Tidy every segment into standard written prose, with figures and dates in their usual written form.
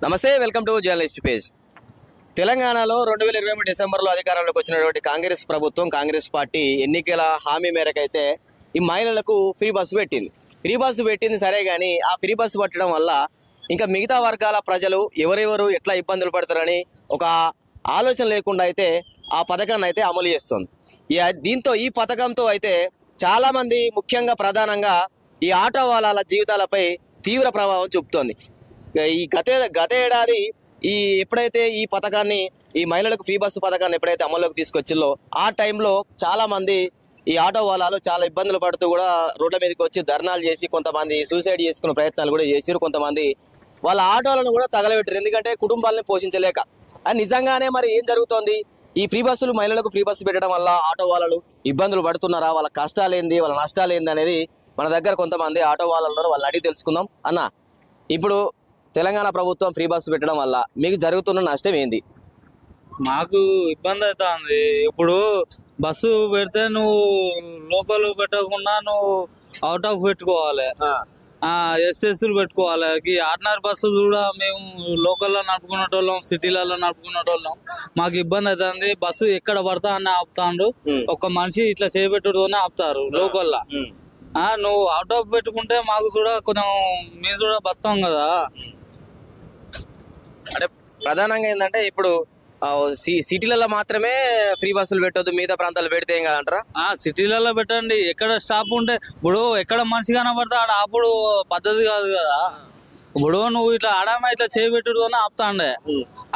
నమస్తే, welcome to journalist page. తెలంగాణలో 2023 డిసెంబర్లో అధికారంలోకి వచ్చినటువంటి కాంగ్రెస్ ప్రభుత్వం, కాంగ్రెస్ పార్టీ ఎన్నికల హామీ మేరకు అయితే ఈ మహిళలకు ఫ్రీ బస్సు పెట్టింది. ఫ్రీ బస్సు పెట్టింది సరే, కానీ ఆ ఫ్రీ బస్సు పట్టడం వల్ల ఇంకా మిగతా వర్గాల ప్రజలు ఎవరెవరు ఎట్లా ఇబ్బందులు పడతారని ఒక ఆలోచన లేకుండా అయితే ఆ పథకాన్ని అయితే అమలు చేస్తుంది. దీంతో ఈ పథకంతో అయితే చాలామంది, ముఖ్యంగా ప్రధానంగా ఈ ఆటో వాళ్ళ జీవితాలపై తీవ్ర ప్రభావం చూపుతోంది. ఈ గత ఏడాది ఎప్పుడైతే ఈ పథకాన్ని, ఈ మహిళలకు ఫ్రీ బస్సు పథకాన్ని ఎప్పుడైతే అమల్లోకి తీసుకొచ్చిందో ఆ టైంలో చాలామంది ఈ ఆటో వాళ్ళు చాలా ఇబ్బందులు పడుతూ కూడా రోడ్ల మీదకి వచ్చి ధర్నాలు చేసి, కొంతమంది సూసైడ్ చేసుకునే ప్రయత్నాలు కూడా చేసారు. కొంతమంది వాళ్ళ ఆటోలను కూడా తగలబెట్టారు, ఎందుకంటే కుటుంబాలను పోషించలేక. అది నిజంగానే మరి ఏం జరుగుతోంది? ఈ ఫ్రీ బస్సులు, మహిళలకు ఫ్రీ బస్సు పెట్టడం వల్ల ఆటో వాళ్ళు ఇబ్బందులు పడుతున్నారా, వాళ్ళ కష్టాలు ఏంది, వాళ్ళ నష్టాలు ఏంది అనేది మన దగ్గర కొంతమంది ఆటో వాళ్ళు ఉన్నారు, వాళ్ళని అడిగి తెలుసుకుందాం. అన్న, ఇప్పుడు తెలంగాణ ప్రభుత్వం ఫ్రీ బస్సు పెట్టడం వల్ల మీకు జరుగుతున్న నష్టం ఏంది? మాకు ఇబ్బంది అవుతుంది. ఇప్పుడు బస్సు పెడితే నువ్వు లోకల్ పెట్టకుండా నువ్వు అవుట్ ఆఫ్ పెట్టుకోవాలి, ఎస్ఎస్లు పెట్టుకోవాలి. ఈ ఆర్డినరీ బస్సులు కూడా మేము లోకల్లో నడుపుకునేటోళ్ళం, సిటీలలో నడుపుకునేటోళ్ళం. మాకు ఇబ్బంది అవుతుంది. బస్సు ఎక్కడ పడతా అని ఆపుతాండు. ఒక మనిషి ఇట్లా చేపెట్టుతోనే ఆపుతారు లోకల్లో. నువ్వు అవుట్ ఆఫ్ పెట్టుకుంటే మాకు కూడా కొంచెం, మేము కూడా బతాం కదా. అంటే ప్రధానంగా ఏంటంటే ఇప్పుడు సిటీలలో మాత్రమే ఫ్రీ బస్సులు పెట్టొద్దు, మిగతా ప్రాంతాలు పెడితే ఏం కాదంటారా? సిటీలలో పెట్టండి. ఎక్కడ స్టాప్ ఉంటే, ఇప్పుడు ఎక్కడ మనిషి కనబడతా ఆడ అప్పుడు పద్ధతి కాదు కదా. ఇప్పుడు నువ్వు ఇట్లా ఆడామా ఇట్లా చేపెట్టుతోనే ఆపుతాండే.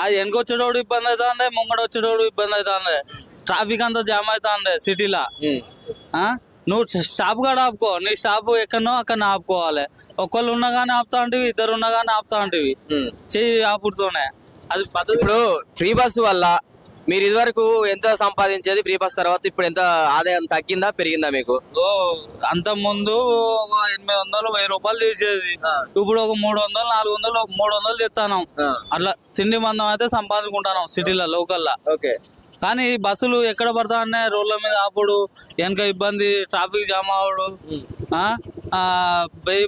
అది వెనకొచ్చేటోడు ఇబ్బంది అవుతాండే, ముంగడ వచ్చేటోడు ఇబ్బంది అవుతాండే. ట్రాఫిక్ అంతా జామ్ అవుతాండే సిటీలో. నువ్వు స్టాప్ కాడ ఆపుకో, నీ స్టాప్ ఎక్కడనో అక్కడ ఆపుకోవాలి. ఒకళ్ళు ఉన్నా కానీ ఆపుతా ఉంటివి, ఇద్దరు ఉన్నా కానీ ఆపుతా ఉంటివి, చెయ్యి ఆపుడుతోనే. అది పద్ధతి. ఇప్పుడు ఫ్రీ బస్సు వల్ల మీరు ఇదివరకు ఎంత సంపాదించేది, ఫ్రీ బస్ తర్వాత ఇప్పుడు ఎంత ఆదాయం తగ్గిందా పెరిగిందా మీకు? అంత ముందు 800, 1000 రూపాయలు చేసేది. ఇప్పుడు ఒక 300, 400, 300 తెస్తాను. అట్లా తిండి మందం అయితే సంపాదించుకుంటాను సిటీలో, లోకల్లో. ఓకే. కానీ బస్సులు ఎక్కడ పడతా అనే రోడ్ల మీద ఆపుడు, వెనక ఇబ్బంది, ట్రాఫిక్ జామ్ అవడు,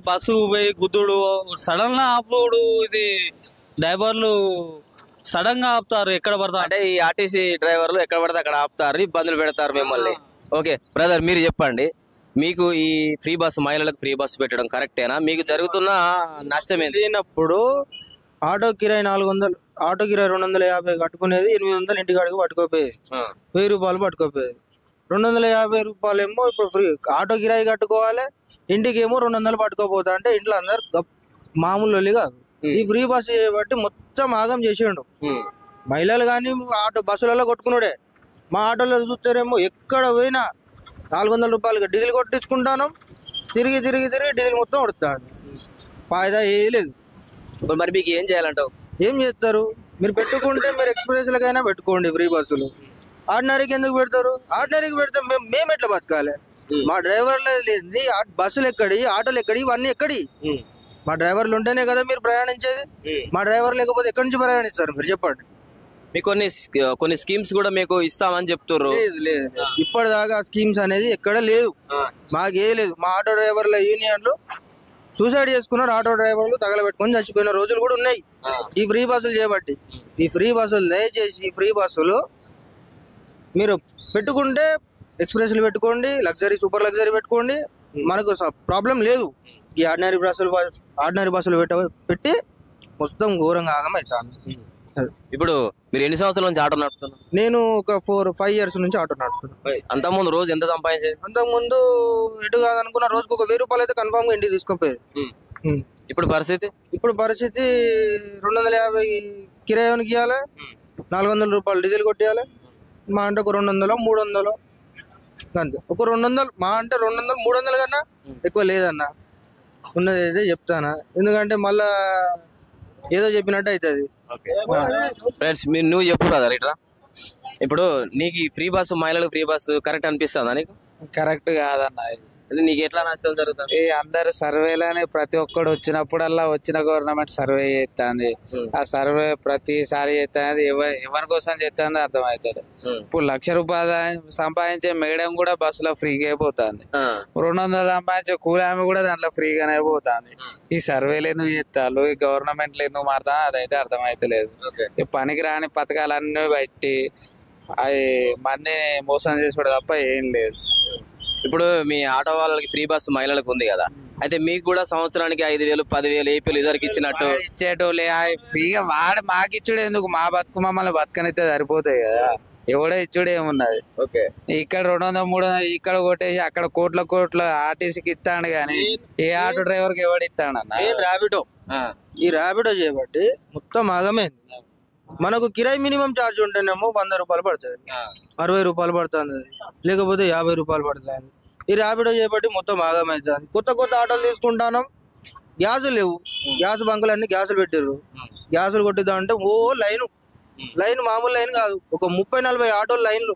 బస్సు పోయి గుద్దుడు, సడన్ గా ఆపుడు. ఇది డ్రైవర్లు సడన్ గా ఆపుతారు ఎక్కడ పడతా. అంటే ఈ ఆర్టీసీ డ్రైవర్లు ఎక్కడ పడితే అక్కడ ఆపుతారు, ఇబ్బందులు పెడతారు మిమ్మల్ని. ఓకే బ్రదర్, మీరు చెప్పండి, మీకు ఈ ఫ్రీ బస్సు, మహిళలకు ఫ్రీ బస్సు పెట్టడం కరెక్టేనా? మీకు జరుగుతున్న నష్టం ఏంటి? ఆటో కిరాయి 400, ఆటో కిరాయి 250 కట్టుకునేది 800 ఇంటికాడికి పట్టుకోపోయేది. 1000 రూపాయలు పట్టుకోపోయేది. 250 రూపాయలు ఏమో ఇప్పుడు ఫ్రీ ఆటో కిరాయి కట్టుకోవాలి, ఇంటికి ఏమో 200 పట్టుకోపోతా అంటే ఇంట్లో అందరు మామూలు కాదు. ఈ ఫ్రీ బస్సు చేయబట్టి మొత్తం ఆగం చేసిండు. మహిళలు కానీ ఆటో బస్సులలో కొట్టుకున్నాడే. మా ఆటోలో చూస్తారేమో ఎక్కడ పోయినా 400 రూపాయలకి డీజిల్ కొట్టించుకుంటాను. తిరిగి తిరిగి తిరిగి డీజిల్ మొత్తం కొడుతాడు. ఫాయిదా ఏ లేదు. మరి మీకు ఏం చేయాలంటావు? ఏం చేస్తారు? మీరు పెట్టుకుంటే మీరు ఎక్స్ప్రెస్లకైనా పెట్టుకోండి ఫ్రీ బస్సులు. ఆర్డినరీకి ఎందుకు పెడతారు? ఆర్డినరీకి పెడితే మేము ఎట్లా బతకాలి? మా డ్రైవర్లు లేదు, బస్సులు ఎక్కడి, ఆటోలు ఎక్కడి, ఇవన్నీ ఎక్కడి? మా డ్రైవర్లు ఉంటేనే కదా మీరు ప్రయాణించేది. మా డ్రైవర్ లేకపోతే ఎక్కడి నుంచి ప్రయాణిస్తారు మీరు చెప్పండి? మీకు కొన్ని స్కీమ్స్ కూడా మీకు ఇస్తామని చెప్తున్నారు. లేదు, ఇప్పటిదాకా స్కీమ్స్ అనేది ఎక్కడ లేదు, మాకే లేదు. మా ఆటో డ్రైవర్ల యూనియన్లు సూసైడ్ చేసుకున్నారు. ఆటో డ్రైవర్లు తగలబెట్టుకొని చచ్చిపోయిన రోజులు కూడా ఉన్నాయి ఈ ఫ్రీ బస్సులు చేయబట్టి. ఈ ఫ్రీ బస్సులు దయచేసి ఈ ఫ్రీ బస్సులు మీరు పెట్టుకుంటే ఎక్స్ప్రెస్లు పెట్టుకోండి, లగ్జరీ, సూపర్ లగ్జరీ పెట్టుకోండి, మనకు ప్రాబ్లం లేదు. ఈ ఆర్డినరీ బస్సులు పెట్టి మొత్తం ఘోరంగా ఆగమవుతాను. ఇప్పుడు మీరు ఎన్ని సంవత్సరాల నుంచి ఆటో నడుపుతున్నారు? నేను ఒక 4-5 years నుంచి ఆటో నడుపుతున్నాను. అంతకుముందు రోజు ఎంత సంపాదించేది? అంతకుముందు ఎటు కాదనుకున్న రోజుకు ఒక 1000 రూపాయలు అయితే కన్ఫామ్ గా ఇంటికి తీసుకోపోయేది. ఇప్పుడు పరిస్థితి 250 కిరాయానికి ఇవ్వాలి, 400 రూపాయలు డీజిల్ కొట్టియాలి. మా అంటే ఒక 200, 300 అంతే. ఒక 200, మా అంటే 200, 300 కన్నా ఎక్కువ లేదన్న. ఉన్నది అయితే చెప్తానా, ఎందుకంటే మళ్ళా ఏదో చెప్పినట్టు అవుతుంది. ఫ్రెండ్స్, నువ్వు చెప్పు బ్రదర్. ఇట్లా ఇప్పుడు నీకు ఫ్రీ బస్సు, మహిళలకు ఫ్రీ బస్సు కరెక్ట్ అనిపిస్తుందా నీకు? కరెక్ట్ కాదన్న. అంటే నీకు ఎట్లా నష్టం జరుగుతుంది? ఈ అందరు సర్వేలని ప్రతి ఒక్కడు వచ్చినప్పుడల్లా వచ్చిన గవర్నమెంట్ సర్వే చేస్తుంది. ఆ సర్వే ప్రతిసారి చేస్తుంది. ఎవరి కోసం చేస్తుంది అర్థమవుతుంది. ఇప్పుడు ₹1,00,000 సంపాదించే మేడం కూడా బస్సులో ఫ్రీగా పోతుంది. 200 సంపాదించే కూలి ఆమె కూడా దాంట్లో ఫ్రీగానే పోతుంది. ఈ సర్వేలు ఎందుకు చేస్తారు, ఈ గవర్నమెంట్లు ఎందుకు మారుతా అదైతే అర్థమైతలేదు. ఈ పనికి రాని పథకాలన్నీ బట్టి అవి మంది మోసం చేసుకోవడం తప్ప ఏం లేదు. ఇప్పుడు మీ ఆటో వాళ్ళకి ఫ్రీ బస్సు మహిళలకు ఉంది కదా, అయితే మీకు కూడా సంవత్సరానికి 5,000 10,000 ఏపీలు ఇదివరకు ఇచ్చినట్టు ఇచ్చేటోళ్ళే ఫ్రీగా వాడు మాకు ఇచ్చుడు ఎందుకు, మా బతుకు మమ్మల్ని బతకనిస్తే సరిపోతాయి కదా. ఎవడో ఇచ్చుడు ఏమున్నది. ఇక్కడ 200 300 ఇక్కడ కొట్టేసి అక్కడ కోట్ల ఆర్టీసీకి ఇస్తాడు కానీ ఏ ఆటో డ్రైవర్ కి ఎవడు ఇస్తాడన్న. ర్యాపిడో ఈ ర్యాపిడో చేయబట్టి మొత్తం ఆగమైంది. మనకు కిరాయి మినిమం ఛార్జ్ ఉంటేనేమో ₹100 పడుతుంది, ₹60 పడుతుంది, లేకపోతే ₹50 పడుతుంది. ఈ ర్యాపిడో చేయబట్టి మొత్తం ఆగమవుతుంది. కొత్త ఆటోలు తీసుకుంటాను, గ్యాసులు లేవు. గ్యాస్ బంకులు అన్ని గ్యాసులు పెట్టారు. గ్యాసులు కొట్టిద్దామంటే లైన్ మామూలు లైన్ కాదు, ఒక 30-40 ఆటోలు లైన్లు.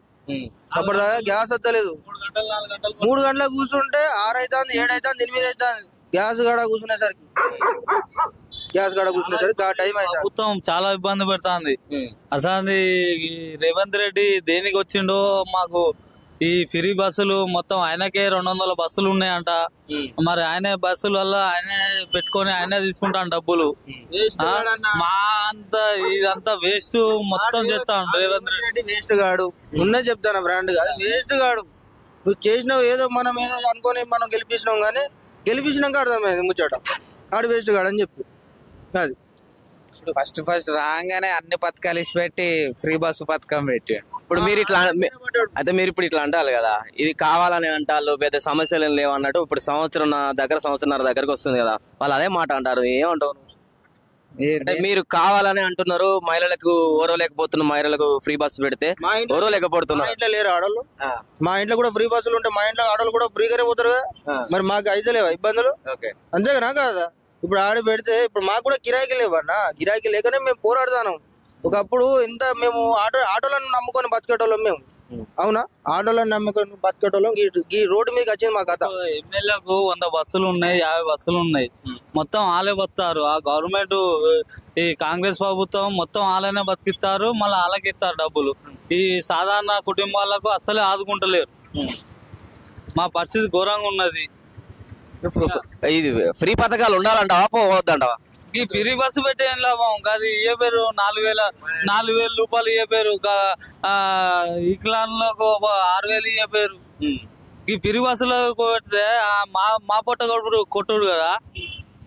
అప్పటిదాకా గ్యాస్ వస్తలేదు. 3 గంటలకు కూర్చుంటే 6 అవుతుంది, 7 అవుతుంది, 8 అవుతుంది. గ్యాస్ కాడ కూర్చునేసరికి ఆ టైం అయితే ప్రభుత్వం చాలా ఇబ్బంది పెడుతుంది. అసలు రేవంత్ రెడ్డి దేనికి వచ్చిండో మాకు ఈ ఫ్రీ బస్సులు మొత్తం ఆయనకే 200 బస్సులు ఉన్నాయంట. మరి ఆయన బస్సుల వల్ల ఆయనే పెట్టుకొని ఆయనే తీసుకుంటాను డబ్బులు. మా అంత ఇదంతా వేస్ట్ మొత్తం చేస్తాను. రేవంత్ రెడ్డి వేస్ట్ గాడు. ఉన్నది చెప్తాను, బ్రాండ్ కాదు, వేస్ట్ గాడు. నువ్వు చేసినావు ఏదో మనం ఏదో అనుకొని మనం గెలిపించినాం, కానీ గెలిపించినాక అర్థమైంది ముచ్చట ఆడు వేస్ట్ గాడు అని చెప్పి. అది ఫస్ట్ రాగానే అన్ని పథకాలు ఇచ్చి పెట్టి ఫ్రీ బస్సు పథకం పెట్టి ఇప్పుడు మీరు ఇట్లా అయితే మీరు ఇప్పుడు ఇట్లా అంటారు కదా, ఇది కావాలని అంటారు, పెద్ద సమస్యలు లేవు అన్నట్టు. ఇప్పుడు సంవత్సరంన్నర దగ్గరకు వస్తుంది కదా, వాళ్ళు అదే మాట అంటారు. ఏమంటారు? అంటే మీరు కావాలని అంటున్నారు, మహిళలకు ఓరవలేకపోతున్న మహిళలకు ఫ్రీ బస్సు పెడితే ఓరవలేకపోతున్నారు. ఇంట్లో లేరు ఆడోళ్ళు. మా ఇంట్లో కూడా ఫ్రీ బస్సులు ఉంటాయి. మా ఇంట్లో ఆడోళ్ళు కూడా ఫ్రీగానే పోతారు కదా. మరి మాకు అయితే లేవా ఇబ్బందులు? అంతేగానా కాదా? ఇప్పుడు ఆడ పెడితే ఇప్పుడు మాకు కూడా కిరాయికి లేవన్నా. కిరాయికి లేకనే మేము పోరాడుతాను. ఒకప్పుడు ఇంత మేము ఆటోలను నమ్ముకొని బతికేటోళ్ళం మేము. అవునా? ఆటోలను నమ్ముకొని బతికేటోళ్ళం. ఈ రోడ్డు మీదకి వచ్చింది మా కథ. ఎమ్మెల్యేలకు 100 బస్సులు ఉన్నాయి, 50 బస్సులు ఉన్నాయి, మొత్తం వాళ్ళే బతుకుతారు. ఆ గవర్నమెంట్ ఈ కాంగ్రెస్ ప్రభుత్వం మొత్తం వాళ్ళనే బతికిస్తారు, మళ్ళీ వాళ్ళకి ఇస్తారు డబ్బులు. ఈ సాధారణ కుటుంబాలకు అస్సలే ఆదుకుంటలేరు. మా పరిస్థితి ఘోరంగా ఉన్నది. ఇది ఫ్రీ పథకాలు ఉండాలంటావా పోవద్దంటావా? ఈ ఫ్రీ బస్సు పెట్టే ఏం లాభం కాదు. ఏ పేరు ₹4,000 ఏ పేరు, వికలాంగులకు 6,000 ఏ పేరు. ఈ ఫ్రీ బస్సులో పెడితే మా పొట్ట కొట్టుడు కదా.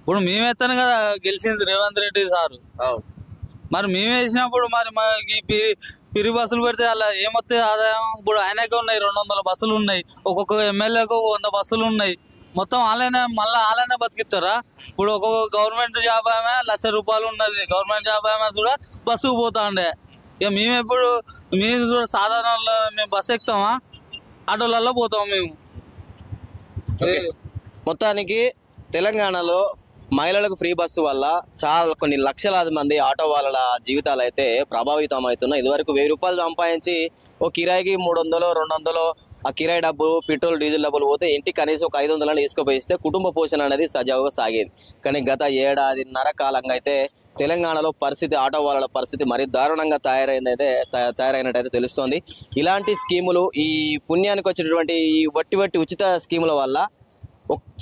ఇప్పుడు మేమేస్తాను కదా గెలిచింది రేవంత్ రెడ్డి సారు. మరి మేమే వేసినప్పుడు మరి ఈ ఫ్రీ బస్సులు పెడితే అలా ఏమొస్తాయి ఆదాయం? ఇప్పుడు ఆయనకే ఉన్నాయి 200 బస్సులు ఉన్నాయి, ఒక్కొక్క ఎమ్మెల్యేకు 100 బస్సులు ఉన్నాయి. మొత్తం వాళ్ళనే బతికిస్తారా? ఇప్పుడు ఒక్కొక్క గవర్నమెంట్ జాబ్ ఆమె ₹1,00,000 ఉన్నది, గవర్నమెంట్ జాబ్ ఆమె కూడా బస్సుకు పోతా ఉండే. ఇక మేము కూడా సాధారణ మేము బస్సు ఎక్కుతామా? ఆటోలలో పోతాం మేము. మొత్తానికి తెలంగాణలో మహిళలకు ఫ్రీ బస్సు వల్ల చాలా కొన్ని లక్షలాది మంది ఆటో వాళ్ళ జీవితాలు అయితే ప్రభావితం అవుతున్నాయి. ఇదివరకు ₹1,000 సంపాదించి ఓ కిరాయికి 300 200 ఆ కిరాయి డబ్బులు, పెట్రోల్ డీజిల్ డబ్బులు పోతే ఇంటికి కనీసం ఒక 500 వేసుకుపోయిస్తే కుటుంబ పోషణ అనేది సజావుగా సాగేది. కానీ గత 1.5 ఏళ్ల కాలంగా అయితే తెలంగాణలో ఆటో వాళ్ళ పరిస్థితి మరీ దారుణంగా తయారైనట్టయితే తెలుస్తోంది. ఇలాంటి స్కీములు, ఈ పుణ్యానికి వచ్చినటువంటి ఈ వట్టి ఉచిత స్కీముల వల్ల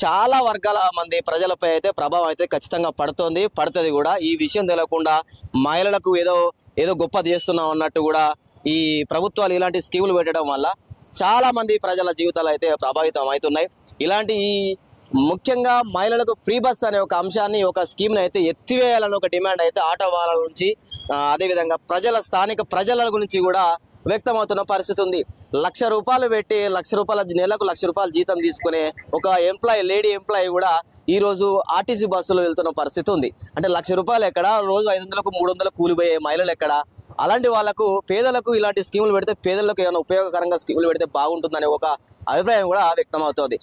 చాలా వర్గాల మంది ప్రజలపై అయితే ప్రభావం అయితే ఖచ్చితంగా పడుతుంది కూడా. ఈ విషయం తెలియకుండా మహిళలకు ఏదో గొప్ప చేస్తున్నాం అన్నట్టు కూడా ఈ ప్రభుత్వాలు ఇలాంటి స్కీములు పెట్టడం వల్ల చాలా మంది ప్రజల జీవితాలు అయితే ప్రభావితం అవుతున్నాయి. ఇలాంటి ముఖ్యంగా మహిళలకు ఫ్రీ బస్ అనే ఒక అంశాన్ని, ఒక స్కీమ్ని అయితే ఎత్తివేయాలని ఒక డిమాండ్ అయితే ఆటో వాళ్ళ నుంచి, అదేవిధంగా స్థానిక ప్రజల గురించి కూడా వ్యక్తమవుతున్న పరిస్థితి ఉంది. ₹1,00,000 పెట్టి నెలకు ₹1,00,000 జీతం తీసుకునే ఒక లేడీ ఎంప్లాయీ కూడా ఈ రోజు ఆర్టీసీ బస్సులో వెళ్తున్న పరిస్థితి ఉంది. అంటే ₹1,00,000 ఎక్కడ, రోజు 500కు 300 కూలిపోయే మహిళలు ఎక్కడ? అలాంటి వాళ్ళకు, పేదలకు ఇలాంటి స్కీములు పెడితే, పేదలకు ఏమైనా ఉపయోగకరంగా స్కీములు పెడితే బాగుంటుందనే ఒక అభిప్రాయం కూడా వ్యక్తం అవుతుంది.